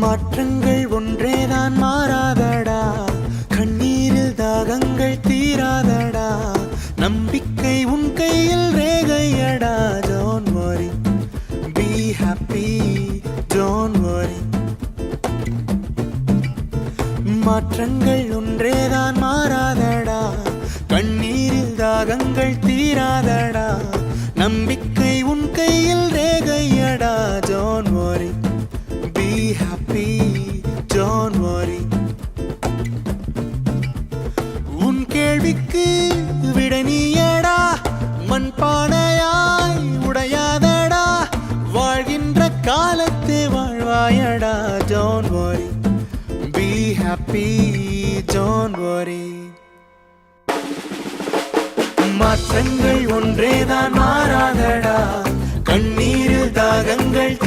மாற்றங்கள் ஒன்றேதான் மாறாதடா, கண்ணீரில் தாகங்கள் தீராதடா, நம்பிக்கை உன் கையில் ரேகையடா. Don't worry, be happy, don't worry. மாற்றங்கள் ஒன்றேதான் மாறாதடா, கண்ணீரில் தாகங்கள் தீராதடா, நம்பிக்கை உன் கையில் ரேகையடா. Don't worry, be happy, don't worry. உன் கேள்விக்கு விட நீயடா, மண்பானையாய் உடையாதடா, வாழ்கின்ற காலத்தே வாழ்வாயடா. Don't worry, be happy, don't worry. மாற்றங்கள் ஒன்றேதான் மாறாதடா, கண்ணீரில் தாகங்கள்